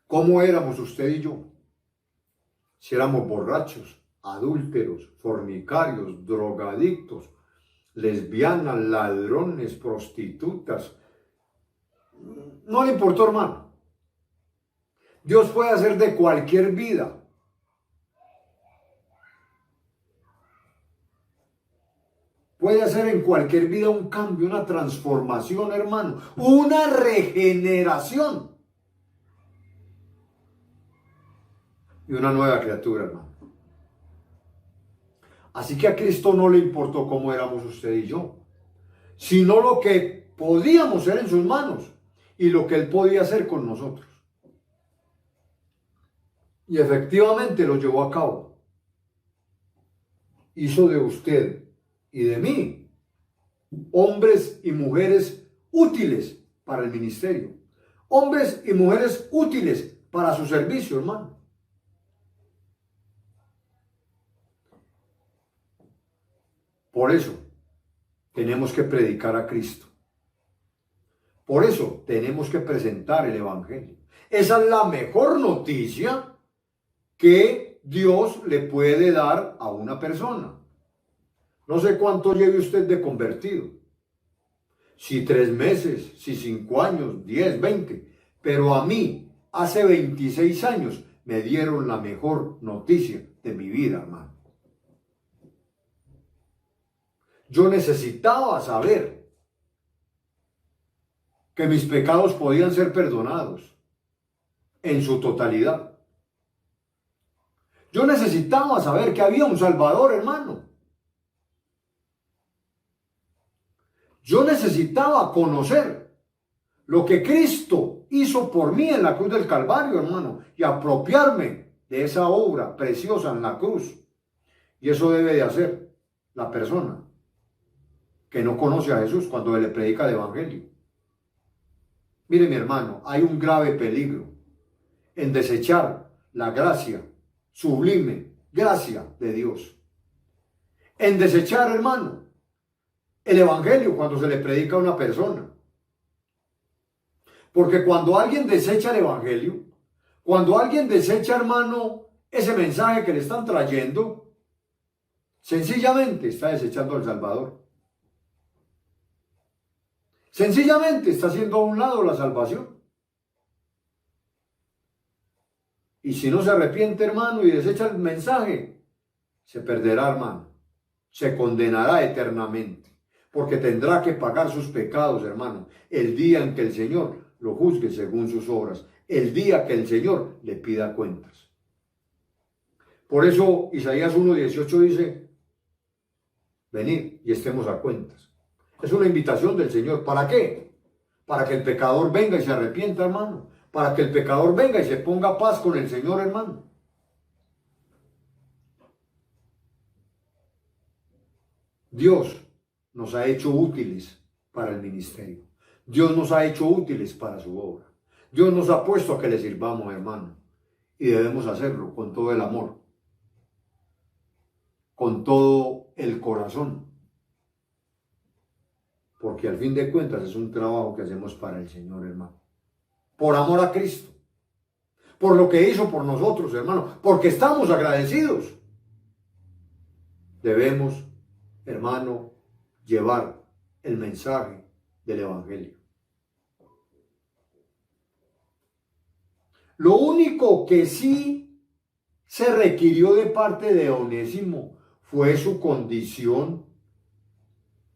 Speaker 1: cómo éramos usted y yo. Si éramos borrachos, adúlteros, fornicarios, drogadictos, lesbianas, ladrones, prostitutas. No le importó, hermano. Dios puede hacer de cualquier vida. Puede hacer en cualquier vida un cambio, una transformación, hermano, una regeneración y una nueva criatura, hermano. Así que a Cristo no le importó cómo éramos usted y yo, sino lo que podíamos ser en sus manos y lo que Él podía hacer con nosotros. Y efectivamente lo llevó a cabo. Hizo de usted y de mí hombres y mujeres útiles para el ministerio, hombres y mujeres útiles para su servicio, hermano. Por eso tenemos que predicar a Cristo. Por eso tenemos que presentar el Evangelio. Esa es la mejor noticia que Dios le puede dar a una persona. No sé cuánto lleve usted de convertido, si 3 meses, si 5 años, 10, 20, pero a mí, hace 26 años, me dieron la mejor noticia de mi vida, hermano. Yo necesitaba saber que mis pecados podían ser perdonados en su totalidad. Yo necesitaba saber que había un Salvador, hermano. Yo necesitaba conocer lo que Cristo hizo por mí en la cruz del Calvario, hermano, y apropiarme de esa obra preciosa en la cruz. Y eso debe de hacer la persona que no conoce a Jesús cuando le predica el Evangelio. Mire, mi hermano, hay un grave peligro en desechar la gracia, sublime gracia de Dios. En desechar, hermano, el Evangelio cuando se le predica a una persona. Porque cuando alguien desecha el Evangelio, cuando alguien desecha, hermano, ese mensaje que le están trayendo, sencillamente está desechando al Salvador. Sencillamente está haciendo a un lado la salvación. Y si no se arrepiente, hermano, y desecha el mensaje, se perderá, hermano. Se condenará eternamente. Porque tendrá que pagar sus pecados, hermano, el día en que el Señor lo juzgue según sus obras. El día que el Señor le pida cuentas. Por eso Isaías 1:18 dice, venid y estemos a cuentas. Es una invitación del Señor. ¿Para qué? Para que el pecador venga y se arrepienta, hermano. Para que el pecador venga y se ponga a paz con el Señor, hermano. Dios nos ha hecho útiles para el ministerio. Dios nos ha hecho útiles para su obra. Dios nos ha puesto a que le sirvamos, hermano. Y debemos hacerlo con todo el amor. Con todo el corazón. Porque al fin de cuentas es un trabajo que hacemos para el Señor, hermano. Por amor a Cristo. Por lo que hizo por nosotros, hermano. Porque estamos agradecidos. Debemos, hermano, llevar el mensaje del Evangelio. Lo único que sí se requirió de parte de Onésimo fue su condición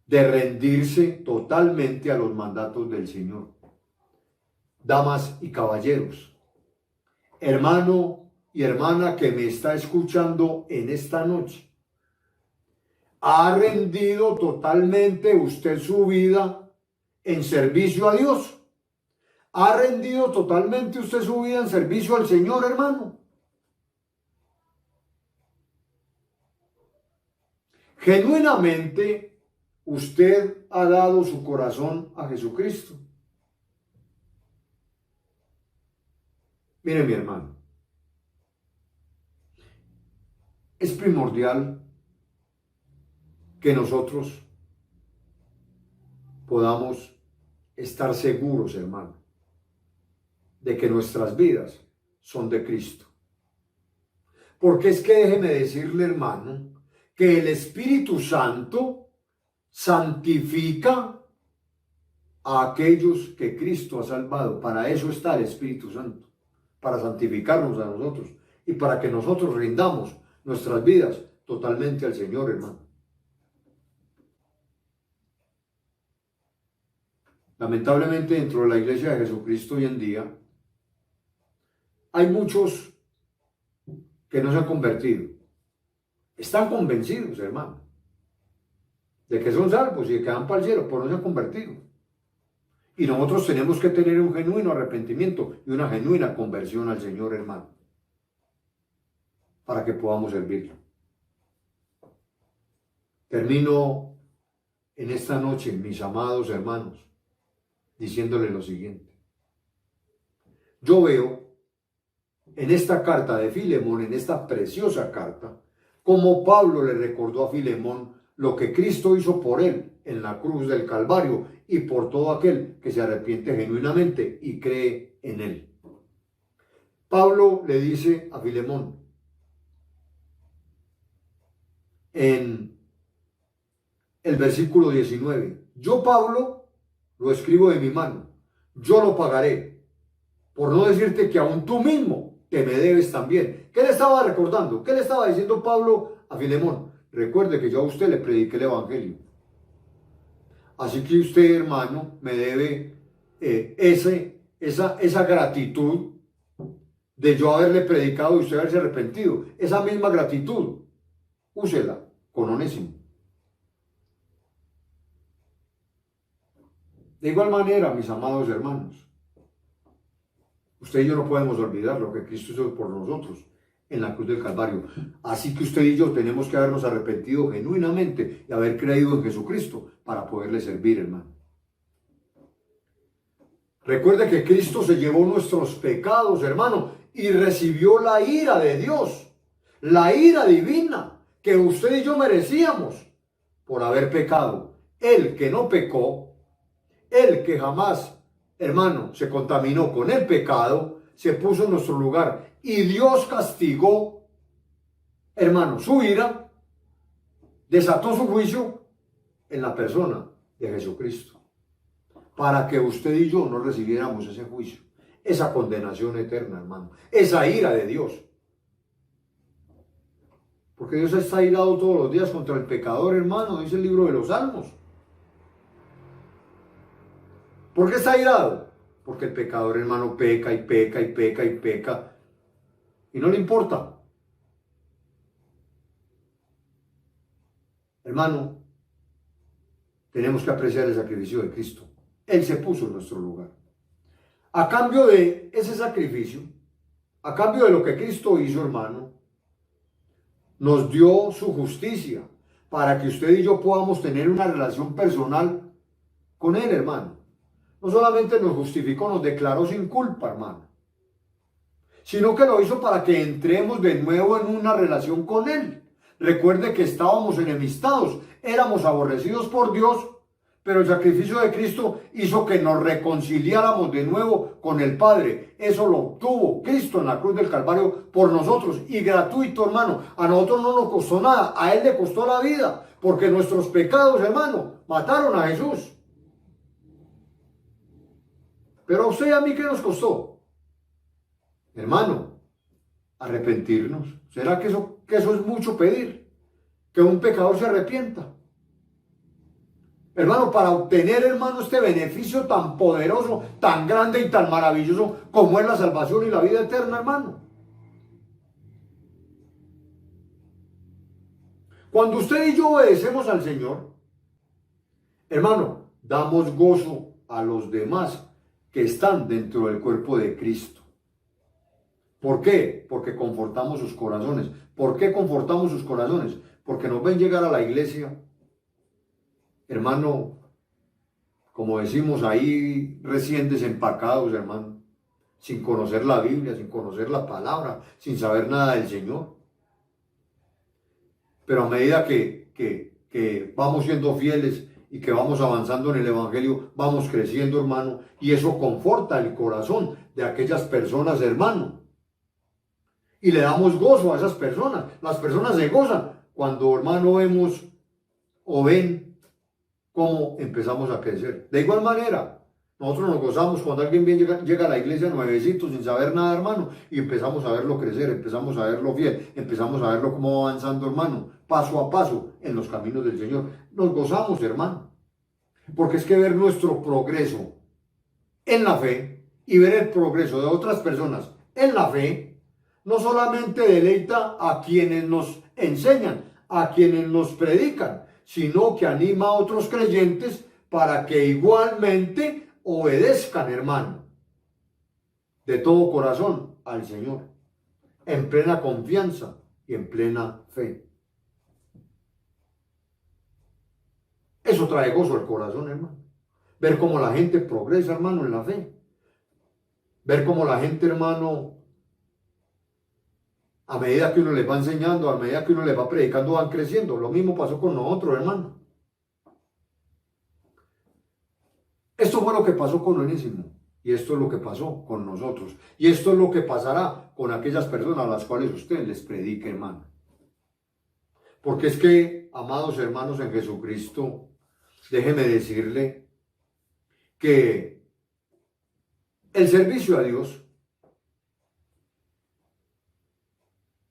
Speaker 1: de rendirse totalmente a los mandatos del Señor. Damas y caballeros, hermano y hermana que me está escuchando en esta noche, ¿ha rendido totalmente usted su vida en servicio a Dios? ¿Ha rendido totalmente usted su vida en servicio al Señor, hermano? Genuinamente, usted ha dado su corazón a Jesucristo. Mire, mi hermano, es primordial que nosotros podamos estar seguros, hermano, de que nuestras vidas son de Cristo. Porque es que déjeme decirle, hermano, que el Espíritu Santo santifica a aquellos que Cristo ha salvado. Para eso está el Espíritu Santo, para santificarnos a nosotros y para que nosotros rindamos nuestras vidas totalmente al Señor, hermano. Lamentablemente dentro de la Iglesia de Jesucristo hoy en día hay muchos que no se han convertido. Están convencidos, hermano, de que son salvos y de que van para el cielo, pero no se han convertido. Y nosotros tenemos que tener un genuino arrepentimiento y una genuina conversión al Señor, hermano, para que podamos servirlo. Termino en esta noche, mis amados hermanos, diciéndole lo siguiente. Yo veo en esta carta de Filemón, en esta preciosa carta, como Pablo le recordó a Filemón lo que Cristo hizo por él en la cruz del Calvario y por todo aquel que se arrepiente genuinamente y cree en él. Pablo le dice a Filemón en el versículo 19, yo Pablo, lo escribo de mi mano, yo lo pagaré. Por no decirte que aún tú mismo te me debes también. ¿Qué le estaba recordando? ¿Qué le estaba diciendo Pablo a Filemón? Recuerde que yo a usted le prediqué el evangelio. Así que usted, hermano, me debe esa gratitud de yo haberle predicado y usted haberse arrepentido. Esa misma gratitud, úsela con Onésimo. De igual manera, mis amados hermanos, usted y yo no podemos olvidar lo que Cristo hizo por nosotros en la cruz del Calvario. Así que usted y yo tenemos que habernos arrepentido genuinamente y haber creído en Jesucristo para poderle servir, hermano. Recuerde que Cristo se llevó nuestros pecados, hermano, y recibió la ira de Dios, la ira divina que usted y yo merecíamos por haber pecado. Él que no pecó, él que jamás, hermano, se contaminó con el pecado, se puso en nuestro lugar y Dios castigó, hermano, su ira, desató su juicio en la persona de Jesucristo, para que usted y yo no recibiéramos ese juicio, esa condenación eterna, hermano, esa ira de Dios. Porque Dios está airado todos los días contra el pecador, hermano, dice el libro de los Salmos. ¿Por qué está airado? Porque el pecador, hermano, peca y peca y peca y peca y no le importa. Hermano, tenemos que apreciar el sacrificio de Cristo. Él se puso en nuestro lugar. A cambio de ese sacrificio, a cambio de lo que Cristo hizo, hermano, nos dio su justicia para que usted y yo podamos tener una relación personal con Él, hermano. No solamente nos justificó, nos declaró sin culpa, hermano, sino que lo hizo para que entremos de nuevo en una relación con Él. Recuerde que estábamos enemistados, éramos aborrecidos por Dios, pero el sacrificio de Cristo hizo que nos reconciliáramos de nuevo con el Padre. Eso lo obtuvo Cristo en la cruz del Calvario por nosotros, y gratuito, hermano. A nosotros no nos costó nada, a Él le costó la vida, porque nuestros pecados, hermano, mataron a Jesús. Pero a usted y a mí, ¿qué nos costó? Hermano, arrepentirnos. ¿Será que eso es mucho pedir? Que un pecador se arrepienta. Hermano, para obtener, hermano, este beneficio tan poderoso, tan grande y tan maravilloso como es la salvación y la vida eterna, hermano. Cuando usted y yo obedecemos al Señor, hermano, damos gozo a los demás que están dentro del cuerpo de Cristo. ¿Por qué? Porque confortamos sus corazones. ¿Por qué confortamos sus corazones? Porque nos ven llegar a la iglesia, hermano, como decimos ahí, recién desempacados, hermano, sin conocer la Biblia, sin conocer la palabra, sin saber nada del Señor. Pero a medida que vamos siendo fieles y que vamos avanzando en el Evangelio, vamos creciendo, hermano, y eso conforta el corazón de aquellas personas, hermano. Y le damos gozo a esas personas. Las personas se gozan cuando, hermano, vemos o ven cómo empezamos a crecer. De igual manera, nosotros nos gozamos cuando alguien bien llega a la iglesia nuevecito, sin saber nada, hermano, y empezamos a verlo crecer, empezamos a verlo fiel, empezamos a verlo cómo va avanzando, hermano, paso a paso en los caminos del Señor. Nos gozamos, hermano, porque es que ver nuestro progreso en la fe y ver el progreso de otras personas en la fe, no solamente deleita a quienes nos enseñan, a quienes nos predican, sino que anima a otros creyentes para que igualmente obedezcan, hermano, de todo corazón al Señor, en plena confianza y en plena fe. Eso trae gozo al corazón, hermano. Ver cómo la gente progresa, hermano, en la fe. Ver cómo la gente, hermano, a medida que uno les va enseñando, a medida que uno les va predicando, van creciendo. Lo mismo pasó con nosotros, hermano. Esto fue lo que pasó con Onésimo. Y esto es lo que pasó con nosotros. Y esto es lo que pasará con aquellas personas a las cuales usted les predique, hermano. Porque es que, amados hermanos en Jesucristo, déjeme decirle que el servicio a Dios,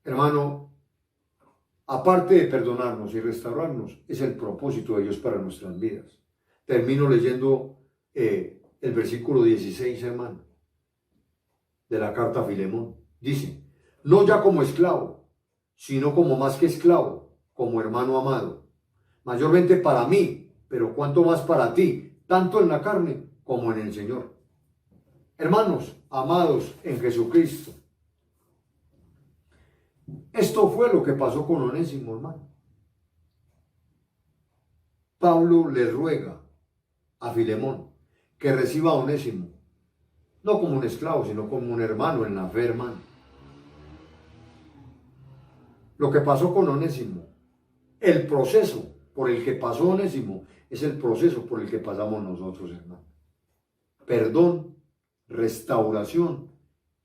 Speaker 1: hermano, aparte de perdonarnos y restaurarnos, es el propósito de Dios para nuestras vidas. Termino leyendo el versículo 16, hermano, de la carta a Filemón. Dice, no ya como esclavo, sino como más que esclavo, como hermano amado. Mayormente para mí, pero cuanto más para ti, tanto en la carne como en el Señor. Hermanos, amados en Jesucristo, esto fue lo que pasó con Onésimo, hermano. Pablo le ruega a Filemón que reciba a Onésimo, no como un esclavo, sino como un hermano en la fe, hermano. Lo que pasó con Onésimo, el proceso por el que pasó Onésimo, es el proceso por el que pasamos nosotros, hermano. Perdón, restauración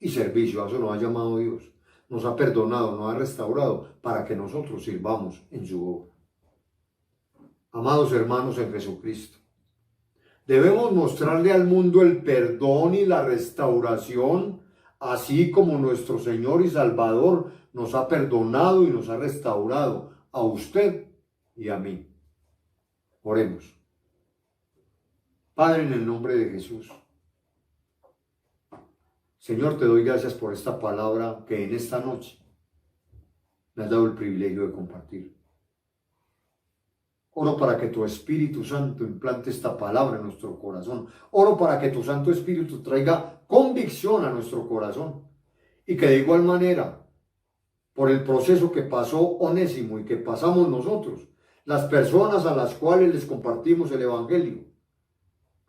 Speaker 1: y servicio. A eso nos ha llamado Dios. Nos ha perdonado, nos ha restaurado para que nosotros sirvamos en su obra. Amados hermanos en Jesucristo, debemos mostrarle al mundo el perdón y la restauración, así como nuestro Señor y Salvador nos ha perdonado y nos ha restaurado a usted y a mí. Oremos. Padre, en el nombre de Jesús, Señor, te doy gracias por esta palabra que en esta noche me has dado el privilegio de compartir. Oro para que tu Espíritu Santo implante esta palabra en nuestro corazón. Oro para que tu Santo Espíritu traiga convicción a nuestro corazón. Y que de igual manera, por el proceso que pasó Onésimo y que pasamos nosotros, las personas a las cuales les compartimos el Evangelio,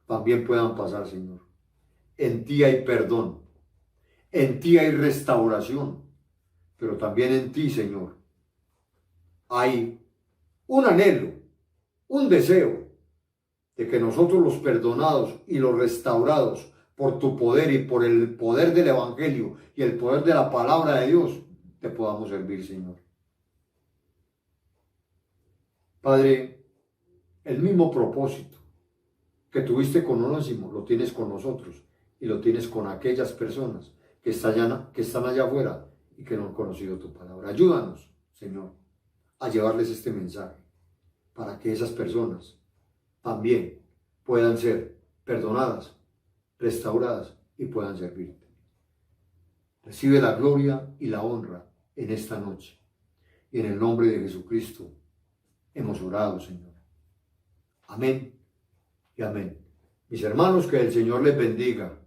Speaker 1: también puedan pasar, Señor. En ti hay perdón. En ti hay restauración. Pero también en ti, Señor, hay un anhelo, un deseo de que nosotros los perdonados y los restaurados por tu poder y por el poder del Evangelio y el poder de la palabra de Dios, te podamos servir, Señor. Padre, el mismo propósito que tuviste con Onésimo, lo tienes con nosotros y lo tienes con aquellas personas que están allá afuera y que no han conocido tu palabra. Ayúdanos, Señor, a llevarles este mensaje, para que esas personas también puedan ser perdonadas, restauradas y puedan servirte. Recibe la gloria y la honra en esta noche. Y en el nombre de Jesucristo hemos orado, Señor. Amén y amén. Mis hermanos, que el Señor les bendiga